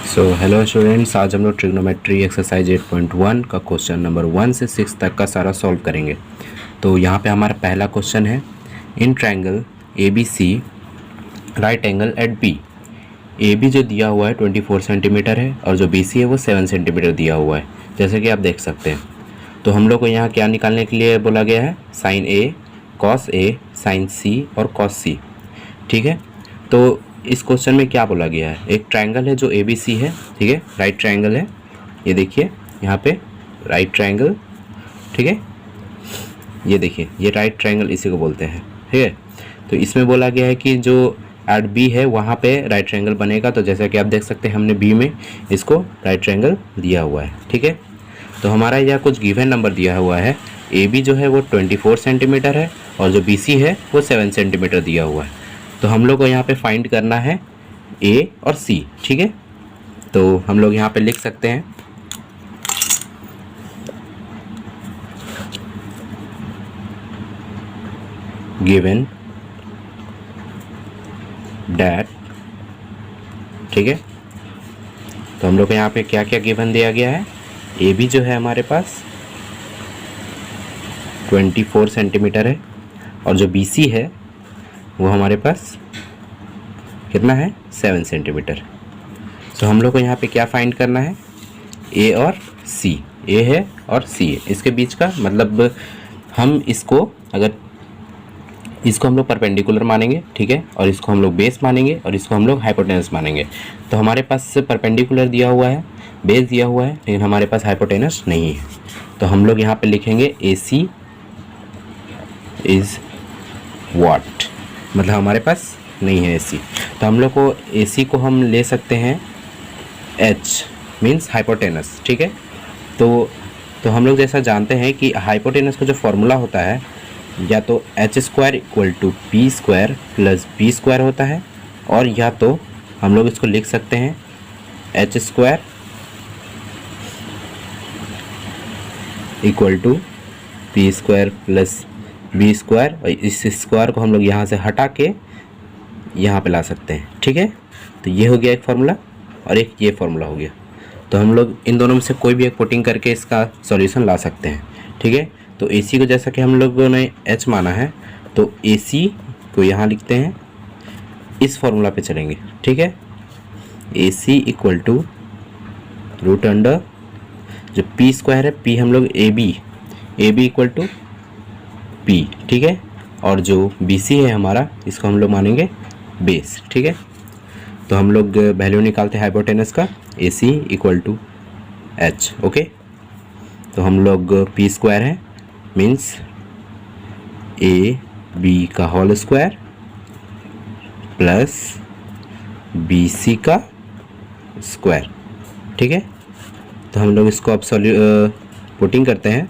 Hello students, आज हम लोग ट्रिग्नोमेट्री एक्सरसाइज 8.1 का क्वेश्चन नंबर 1 से 6 तक का सारा सॉल्व करेंगे। तो यहाँ पे हमारा पहला क्वेश्चन है, in triangle A B C right angle at B. A B जो दिया हुआ है 24 सेंटीमीटर है और जो बी सी है वो 7 सेंटीमीटर दिया हुआ है, जैसे कि आप देख सकते हैं। तो हम लोग को यहाँ क्या निकालने के लिए बोला गया है, sign A, cos A, sign सी और कॉस सी। ठीक है, तो इस क्वेश्चन में क्या बोला गया है, एक ट्रायंगल है जो ए बी सी है, ठीक है, राइट ट्रायंगल है। ये देखिए यहाँ पे राइट ट्रायंगल, ठीक है, ये देखिए ये राइट ट्रायंगल इसी को बोलते हैं, ठीक है। तो इसमें बोला गया है कि जो एट बी है वहाँ पे राइट ट्रायंगल बनेगा। तो जैसा कि आप देख सकते हैं हमने बी में इसको राइट ट्रायंगल दिया हुआ है, ठीक है। तो हमारा यह कुछ गिवन नंबर दिया हुआ है, ए बी जो है वो 24 सेंटीमीटर है और जो बी सी है वो 7 सेंटीमीटर दिया हुआ है। तो हम लोग को यहाँ पे फाइंड करना है ए और सी, ठीक है। तो हम लोग यहाँ पे लिख सकते हैं गिवन डैट, ठीक है। तो हम लोग को यहाँ पे क्या क्या गिवन दिया गया है, ए बी जो है हमारे पास 24 सेंटीमीटर है और जो बी सी है वो हमारे पास कितना है, 7 सेंटीमीटर। तो हम लोग को यहाँ पे क्या फाइंड करना है, ए और सी, ए है और सी है, इसके बीच का मतलब हम इसको अगर इसको हम लोग परपेंडिकुलर मानेंगे, ठीक है, और इसको हम लोग बेस मानेंगे और इसको हम लोग हाइपोटेनस मानेंगे। तो हमारे पास परपेंडिकुलर दिया हुआ है, बेस दिया हुआ है, लेकिन हमारे पास हाइपोटेनस नहीं है। तो हम लोग यहाँ पे लिखेंगे ए सी इज़ व्हाट, मतलब हमारे पास नहीं है ए सी। तो हम लोग को ए सी को हम ले सकते हैं एच मीन्स हाइपोटेनस, ठीक है। तो हम लोग जैसा जानते हैं कि हाइपोटेनस का जो फॉर्मूला होता है या तो H square equal to P square plus B square होता है, और या तो हम लोग इसको लिख सकते हैं H square equal to P square plus B square, और इस स्क्वायर को हम लोग यहाँ से हटा के यहाँ पे ला सकते हैं, ठीक है। तो ये हो गया एक फार्मूला और एक ये फार्मूला हो गया। तो हम लोग इन दोनों में से कोई भी एक पुटिंग करके इसका सॉल्यूशन ला सकते हैं, ठीक है। तो ए सी को जैसा कि हम लोगों ने एच माना है, तो ए सी को यहाँ लिखते हैं, इस फार्मूला पे चलेंगे, ठीक है। A C equal to root under जो पी स्क्वायर है, पी हम लोग A B equal to P, ठीक है, और जो बी सी है हमारा इसको हम लोग मानेंगे बेस, ठीक है। तो हम लोग वैल्यू निकालते हैं हाइपोटेनस का, A C equal to H, okay. तो हम लोग पी स्क्वायर है मीन्स ए बी का whole square plus B C का स्क्वायर, ठीक है। तो हम लोग इसको अब पुटिंग करते हैं।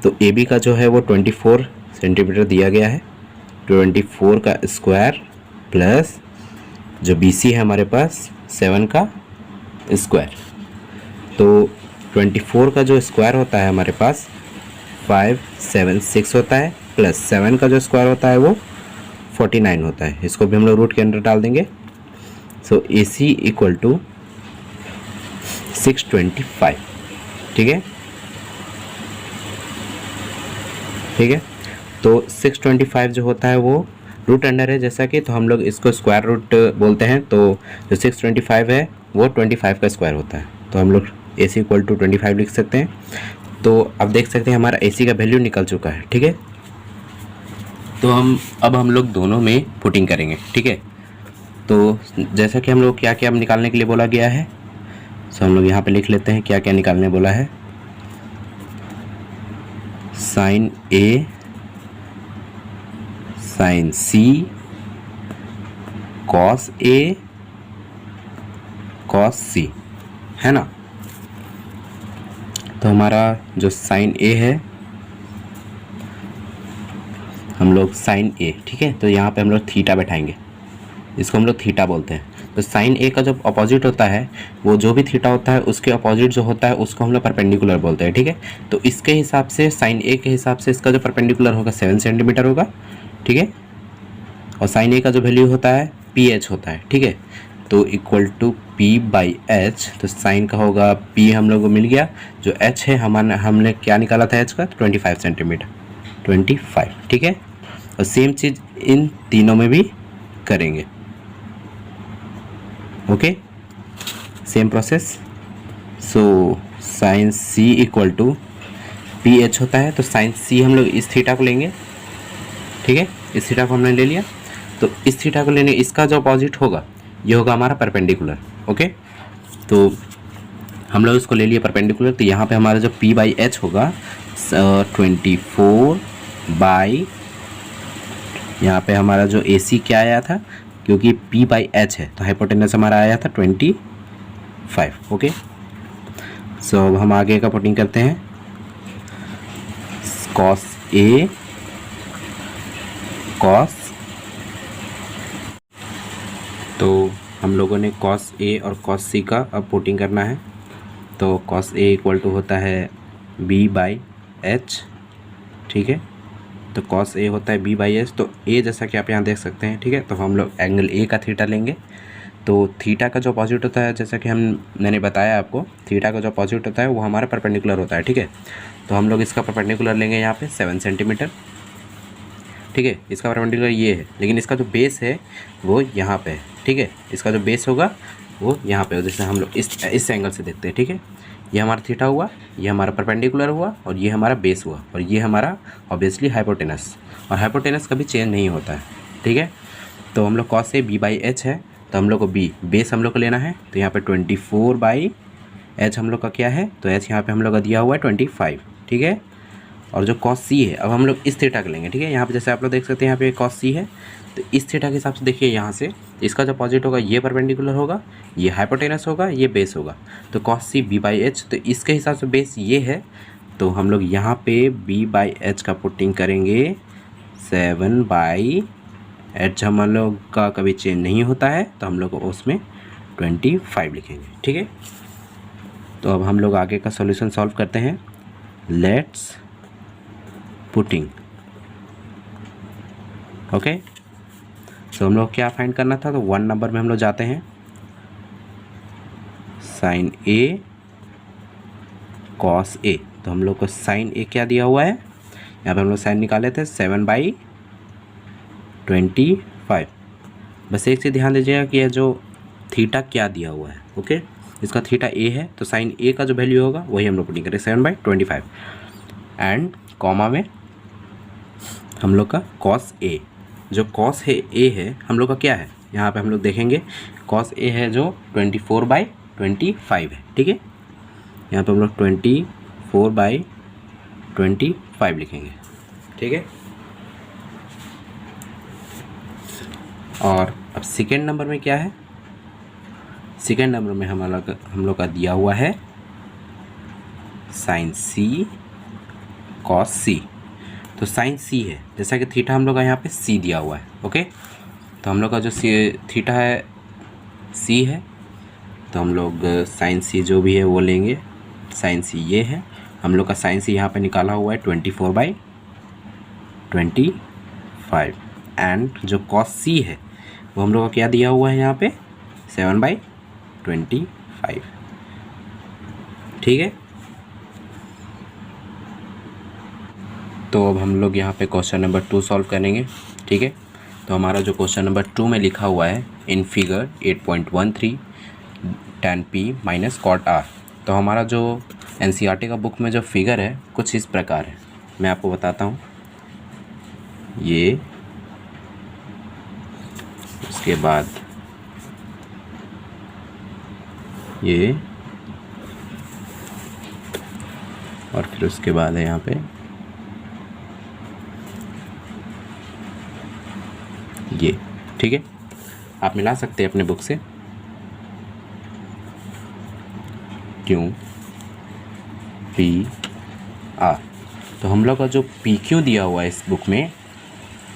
तो ए बी का जो है वो 24 सेंटीमीटर दिया गया है, 24 का स्क्वायर प्लस जो बी सी है हमारे पास 7 का स्क्वायर। तो 24 का जो स्क्वायर होता है हमारे पास 576 होता है, प्लस 7 का जो स्क्वायर होता है वो 49 होता है। इसको भी हम लोग रूट के अंदर डाल देंगे। सो ए सी इक्वल टू 625, ठीक है, ठीक है। तो 625 जो होता है वो रूट अंडर है जैसा कि, तो हम लोग इसको स्क्वायर रूट बोलते हैं। तो जो 625 है वो 25 का स्क्वायर होता है। तो हम लोग ए सी इक्वल टू 25 लिख सकते हैं। तो अब देख सकते हैं हमारा ए सी का वैल्यू निकल चुका है, ठीक है। तो अब हम लोग दोनों में पुटिंग करेंगे, ठीक है। तो जैसा कि हम लोग क्या क्या निकालने के लिए बोला गया है, तो हम लोग यहाँ पे लिख लेते हैं क्या क्या निकालने बोला है। Sign A, sign C, cos A, cos सी, है ना। तो हमारा जो साइन ए है हम लोग साइन ए, ठीक है, तो यहाँ पे हम लोग थीटा बैठाएंगे, इसको हम लोग थीटा बोलते हैं। तो साइन ए का जो अपोजिट होता है वो जो भी थीटा होता है उसके अपोजिट जो होता है उसको हम लोग परपेंडिकुलर बोलते हैं, ठीक है। तो इसके हिसाब से साइन ए के हिसाब से इसका जो परपेंडिकुलर होगा 7 सेंटीमीटर होगा, ठीक है। और साइन ए का जो वैल्यू होता है पी एच होता है, ठीक है। तो equal to P by H, तो साइन का होगा पी हम लोग को मिल गया, जो एच है हमने क्या निकाला था एच का, 25 सेंटीमीटर, 25, ठीक है। और सेम चीज़ इन तीनों में भी करेंगे, okay, same process. So sine C equal to P H होता है, तो साइन सी हम लोग इस थीटा को लेंगे, ठीक है, इस थीटा को हमने ले लिया। तो इस थीटा को लेने इसका जो अपोजिट होगा ये होगा हमारा परपेंडिकुलर, ओके। तो हम लोग इसको ले लिए परपेंडिकुलर, तो यहाँ पे हमारा जो पी बाई एच होगा 24 बाई, यहाँ पे हमारा जो ए सी क्या आया था, क्योंकि पी बाई एच है तो हाइपोटेनस हमारा आया था 25, ओके। सो अब हम आगे का पुटिंग करते हैं, कॉस ए कॉस, तो हम लोगों ने कॉस ए और कॉस सी का अब पुटिंग करना है। तो कॉस ए इक्वल टू होता है बी बाई एच, ठीक है। तो कॉस ए होता है बी बाई एच, तो ए जैसा कि आप यहाँ देख सकते हैं, ठीक है। तो हम लोग एंगल ए का थीटा लेंगे, तो थीटा का जो अपोजिट होता है, जैसा कि मैंने बताया आपको, थीटा का जो अपोजिट होता है वो हमारा परपेंडिकुलर होता है, ठीक है। तो हम लोग इसका परपेंडिकुलर लेंगे यहाँ पे 7 सेंटीमीटर, ठीक है। इसका परपेंडिकुलर ये है, लेकिन इसका जो बेस है वो यहाँ पे है, ठीक है। इसका जो बेस होगा वो यहाँ पे, जैसे हम लोग इस एंगल से देखते हैं, ठीक है। ये हमारा थीटा हुआ, ये हमारा परपेंडिकुलर हुआ, और ये हमारा बेस हुआ, और ये हमारा ऑब्वियसली हाइपोटेनस, और हाइपोटेनस कभी चेंज नहीं होता है, ठीक है। तो हम लोग कॉस से बी बाई एच है, तो हम लोग को बी बेस हम लोग को लेना है, तो यहाँ पे 24 बाई एच हम लोग का क्या है, तो एच यहाँ पे हम लोग का दिया हुआ है 25, ठीक है। और जो कॉस सी है, अब हम लोग इस थीटा का लेंगे, ठीक है। यहाँ पे जैसे आप लोग देख सकते हैं यहाँ पे कॉस सी है, तो इस थीटा के हिसाब से देखिए, यहाँ से इसका जो अपोजिट होगा ये परपेंडिकुलर होगा, ये हाइपोटेनस होगा, ये बेस होगा, तो cos C B by H, तो इसके हिसाब से बेस ये है, तो हम लोग यहाँ पे बी बाई एच का पुटिंग करेंगे 7 बाई एच, हम लोग का कभी चेंज नहीं होता है, तो हम लोग उसमें 25 लिखेंगे, ठीक है। तो अब हम लोग आगे का सॉल्यूशन सॉल्व करते हैं, लेट्स पुटिंग, ओके। तो हम लोग क्या फाइंड करना था, तो 1 नंबर में हम लोग जाते हैं, साइन ए कॉस ए, तो हम लोग को साइन ए क्या दिया हुआ है, यहाँ पे हम लोग साइन निकाले थे 7 बाई 25। बस एक चीज़ ध्यान दीजिएगा कि यह जो थीटा क्या दिया हुआ है, ओके, इसका थीटा ए है, तो साइन ए का जो वैल्यू होगा वही हम लोग पुटिंग करें 7 बाई 25, एंड कॉमा में हम लोग का कॉस ए, जो कॉस है ए है हम लोग का क्या है, यहाँ पे हम लोग देखेंगे कॉस ए है जो 24 बाई 25 है, ठीक है। यहाँ पे हम लोग 24 बाई 25 लिखेंगे, ठीक है। और अब सेकेंड नंबर में क्या है, सेकेंड नंबर में हम लोग का दिया हुआ है साइन सी कॉस सी, तो साइन सी है, जैसा कि थीटा हम लोग का यहाँ पे सी दिया हुआ है, ओके। तो हम लोग का जो थीटा है सी है, तो हम लोग साइन सी जो भी है वो लेंगे, साइन सी ये है, हम लोग का साइन सी यहाँ पे निकाला हुआ है 24 बाई 25, एंड जो कॉस सी है वो हम लोग का क्या दिया हुआ है यहाँ पे 7 बाई 25, ठीक है। तो अब हम लोग यहाँ पे क्वेश्चन नंबर 2 सॉल्व करेंगे, ठीक है। तो हमारा जो क्वेश्चन नंबर 2 में लिखा हुआ है, in figure 8.13 tan p minus cot r, तो हमारा जो NCERT का बुक में जो फिगर है कुछ इस प्रकार है, मैं आपको बताता हूँ। ये उसके बाद ये, और फिर उसके बाद है यहाँ पे ये, ठीक है। आप मिला सकते हैं अपने बुक से, क्यों पी आर, तो हम लोग का जो पी क्यू दिया हुआ है इस बुक में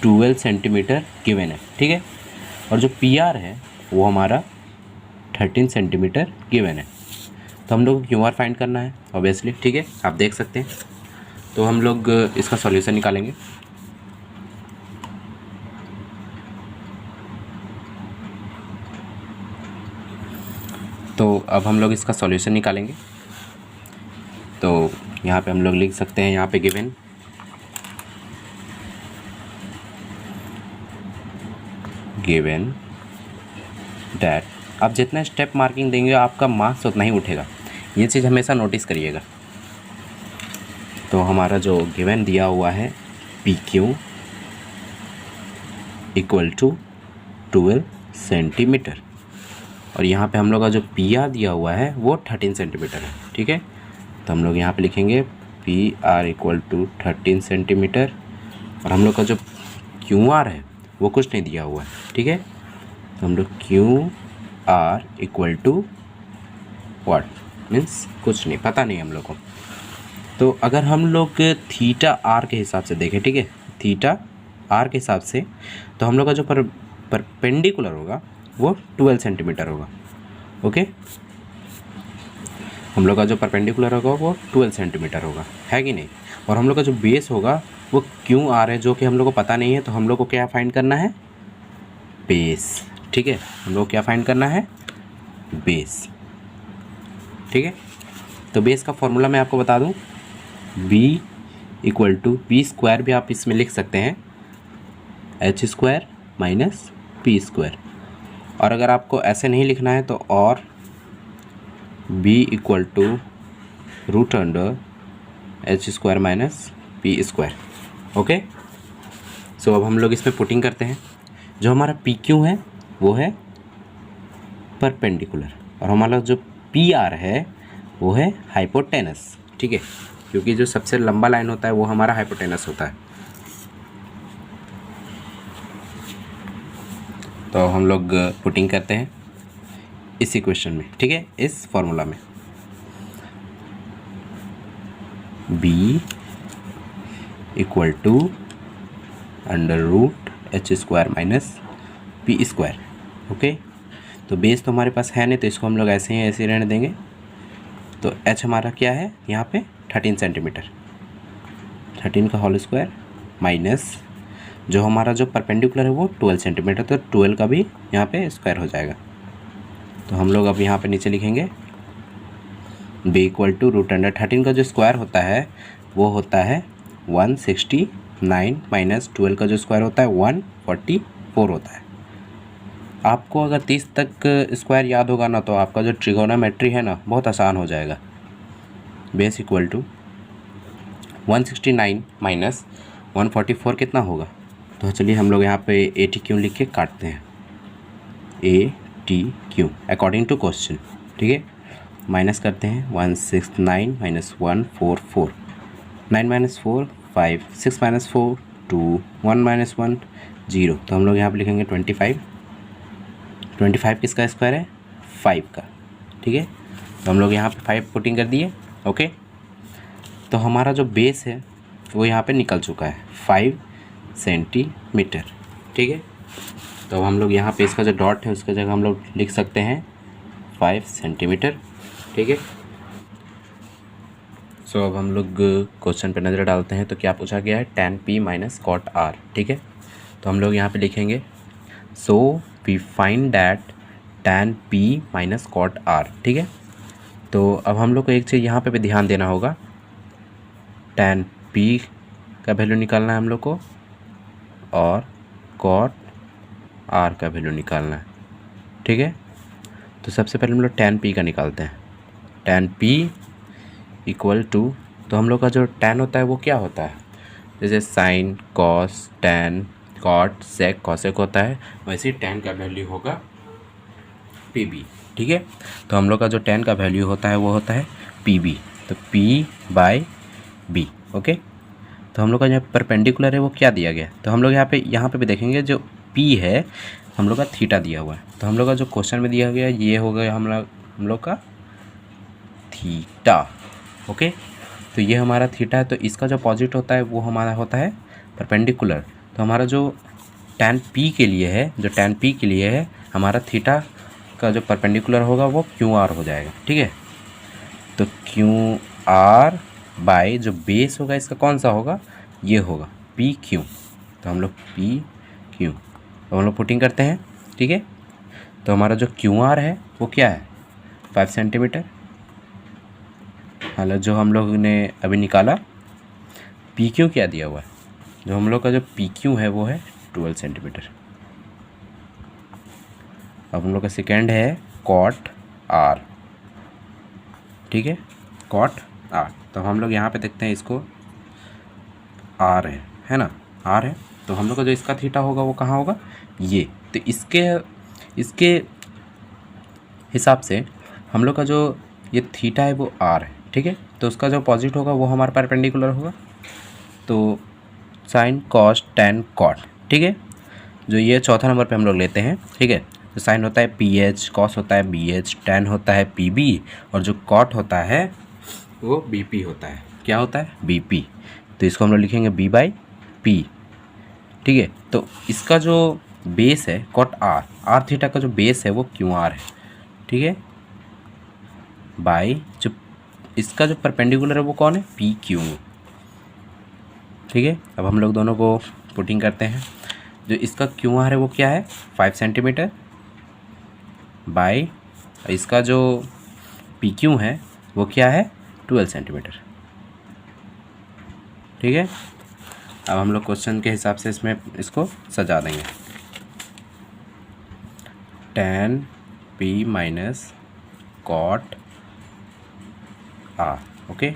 12 सेंटीमीटर गिवन है, ठीक है। और जो पी आर है वो हमारा 13 सेंटीमीटर गिवन है, तो हम लोग को क्यू आर फाइंड करना है ऑब्वियसली, ठीक है। आप देख सकते हैं, तो हम लोग इसका सॉल्यूशन निकालेंगे। तो अब हम लोग इसका सॉल्यूशन निकालेंगे। तो यहाँ पे हम लोग लिख सकते हैं, यहाँ पे गिवन डैट, आप जितना स्टेप मार्किंग देंगे आपका मार्क्स उतना ही उठेगा, ये चीज़ हमेशा नोटिस करिएगा। तो हमारा जो गिवन दिया हुआ है PQ इक्वल टू 12 सेंटीमीटर, और यहाँ पे हम लोग का जो PR दिया हुआ है वो 13 सेंटीमीटर है। ठीक है, तो हम लोग यहाँ पे लिखेंगे PR इक्वल टू 13 सेंटीमीटर, और हम लोग का जो QR है वो कुछ नहीं दिया हुआ है। ठीक है, तो हम लोग QR equal to what means कुछ नहीं, पता नहीं हम लोग को। तो अगर हम लोग थीटा R के हिसाब से देखें, ठीक है, थीटा R के हिसाब से, तो हम लोग का जो परपेंडिकुलर होगा वो 12 सेंटीमीटर होगा। ओके, हम लोग का जो परपेंडिकुलर होगा वो 12 सेंटीमीटर होगा, है कि नहीं। और हम लोग का जो बेस होगा वो QR है, जो कि हम लोग को पता नहीं है, तो हम लोग को क्या फाइंड करना है, बेस। ठीक है, हम लोग क्या फाइंड करना है, बेस। ठीक है, तो बेस का फॉर्मूला मैं आपको बता दूं, B equal to B square भी आप इसमें लिख सकते हैं, H square minus P square. और अगर आपको ऐसे नहीं लिखना है तो और B equal to root under H square minus P square. Okay, so अब हम लोग इसमें पुटिंग करते हैं। जो हमारा PQ है वो है परपेंडिकुलर, और हमारा जो PR है वो है हाइपोटेनस। ठीक है, क्योंकि जो सबसे लंबा लाइन होता है वो हमारा हाइपोटेनस होता है। तो हम लोग पुटिंग करते हैं इस इक्वेशन में, ठीक है, इस फॉर्मूला में, B equal to under root H square minus P square. Okay, तो बेस तो हमारे पास है नहीं, तो इसको हम लोग ऐसे ही ऐसे रहने देंगे। तो H हमारा क्या है यहाँ पे 13 सेंटीमीटर, 13 का होल स्क्वायर माइनस जो हमारा जो परपेंडिकुलर है वो 12 सेंटीमीटर, तो 12 का भी यहाँ पे स्क्वायर हो जाएगा। तो हम लोग अब यहाँ पे नीचे लिखेंगे B equal to root under 13 का जो स्क्वायर होता है वो होता है 169 माइनस 12 का जो स्क्वायर होता है 144 होता है। आपको अगर 30 तक स्क्वायर याद होगा ना, तो आपका जो ट्रिगोनोमेट्री है ना बहुत आसान हो जाएगा। बेस इक्वल टू 169 माइनस 144 कितना होगा, तो चलिए हम लोग यहाँ पे ATQ लिख के काटते हैं, ATQ अकॉर्डिंग टू क्वेश्चन। ठीक है, माइनस करते हैं 169 माइनस 144, 9 माइनस 4 5, 6 माइनस 4 2, 1 माइनस 1 0, तो हम लोग यहाँ पे लिखेंगे 25। 25 किसका स्क्वायर है, 5 का। ठीक है, तो हम लोग यहाँ पे 5 पुटिंग कर दिए। ओके, तो हमारा जो बेस है वो यहाँ पे निकल चुका है 5 सेंटीमीटर। ठीक है, तो हम लोग यहाँ पे इसका जो डॉट है उसका जगह हम लोग लिख सकते हैं 5 सेंटीमीटर। ठीक है, सो अब हम लोग क्वेश्चन पे नज़र डालते हैं। तो क्या पूछा गया है, tan P minus cot R। ठीक है, तो हम लोग यहाँ पे लिखेंगे so we find that tan P minus cot R। ठीक है, तो अब हम लोग को एक चीज़ यहाँ पे भी ध्यान देना होगा, tan P का वैल्यू निकालना है हम लोग को और कॉट R का वैल्यू निकालना है। ठीक है, तो सबसे पहले हम लोग tan P का निकालते हैं। tan P इक्वल टू, तो हम लोग का जो tan होता है वो क्या होता है, जैसे sine cos tan cot sec cosec होता है, वैसे ही tan का वैल्यू होगा PB। ठीक है, तो हम लोग का जो tan का वैल्यू होता है वो होता है PB, तो P/B। ओके, तो हम लोग का जो परपेंडिकुलर है वो क्या दिया गया, तो हम लोग यहाँ पे भी देखेंगे जो P है हम लोग का थीटा दिया हुआ है, तो हम लोग का जो क्वेश्चन में दिया गया ये हो गया हम लोग का थीटा। ओके, तो ये हमारा थीटा है, तो इसका जो अपोजिट होता है वो हमारा होता है परपेंडिकुलर। तो हमारा जो tan P के लिए है, जो tan P के लिए है हमारा थीटा का जो परपेंडिकुलर होगा वो QR हो जाएगा। ठीक है, तो QR बाय जो बेस होगा इसका कौन सा होगा, ये होगा PQ। तो हम लोग PQ, तो हम लोग पुटिंग करते हैं। ठीक है, तो हमारा जो QR है वो क्या है 5 सेंटीमीटर। हालांकि जो हम लोग ने अभी निकाला पी क्यू क्या दिया हुआ है, जो हम लोग का जो पी क्यू है वो है 12 सेंटीमीटर। अब हम लोग का सेकेंड है कॉट आर, ठीक कॉट आर। तो हम लोग यहाँ पे देखते हैं इसको आर है ना, आर है। तो हम लोग का जो इसका थीटा होगा वो कहाँ होगा, ये। तो इसके हिसाब से हम लोग का जो ये थीटा है वो आर है, ठीक है। तो उसका जो अपोजिट होगा वो हमारा परपेंडिकुलर होगा। तो साइन कॉस टेन कॉट, ठीक है। जो ये चौथा नंबर पे हम लोग लेते हैं, ठीक है। तो साइन होता है पी एच, कॉस होता है बी एच, टेन होता है पी बी, और जो कॉट होता है वो बी पी होता है। क्या होता है, बी पी। तो इसको हम लोग लिखेंगे बी बाई पी, ठीक है। तो इसका जो बेस है कॉट आर, आर थीटा का जो बेस है वो क्यू आर है, ठीक है, बाई जो इसका जो परपेंडिकुलर है वो कौन है, पी क्यू, ठीक है। अब हम लोग दोनों को पुटिंग करते हैं। जो इसका क्यू आर है वो क्या है, 5 सेंटीमीटर, बाई इसका जो पी क्यू है वो क्या है, 12 सेंटीमीटर, ठीक है। अब हम लोग क्वेश्चन के हिसाब से इसमें इसको सजा देंगे। tan p minus cot R, okay.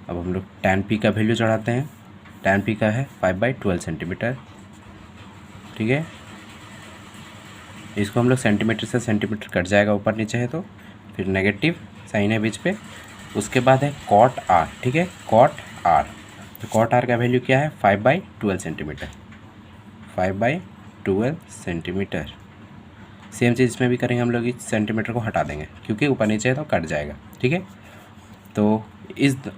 अब हम लोग tan p का वैल्यू चढ़ाते हैं। tan p का है 5/12 सेंटीमीटर, ठीक है। इसको हम लोग सेंटीमीटर से सेंटीमीटर कट जाएगा ऊपर नीचे है, तो फिर नेगेटिव साइन है बीच पे। उसके बाद है कॉट आर, ठीक है, कॉट आर। तो कॉट आर का वैल्यू क्या है, 5/12 सेंटीमीटर, 5/12 सेंटीमीटर। सेम चीज़ इसमें भी करेंगे हम लोग, इस सेंटीमीटर को हटा देंगे क्योंकि ऊपर नीचे है तो कट जाएगा, ठीक है। तो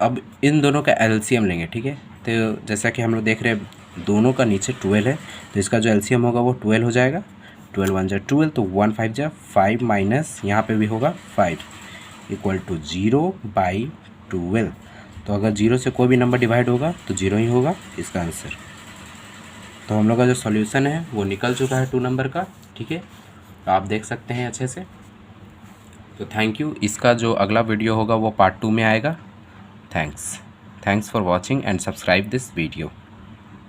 अब इन दोनों का एलसीएम लेंगे, ठीक है। तो जैसा कि हम लोग देख रहे हैं दोनों का नीचे 12 है, तो इसका जो एलसीएम होगा वो 12 हो जाएगा। 12 1 जा 12, तो 1 5 जा 5 माइनस यहाँ पे भी होगा 5 इक्वल टू 0/12। तो अगर 0 से कोई भी नंबर डिवाइड होगा तो 0 ही होगा इसका आंसर। तो हम लोग का जो सॉल्यूशन है वो निकल चुका है 2 नंबर का, ठीक है। आप देख सकते हैं अच्छे से। तो थैंक यू। इसका जो अगला वीडियो होगा वो पार्ट 2 में आएगा। Thanks for watching and subscribe this video.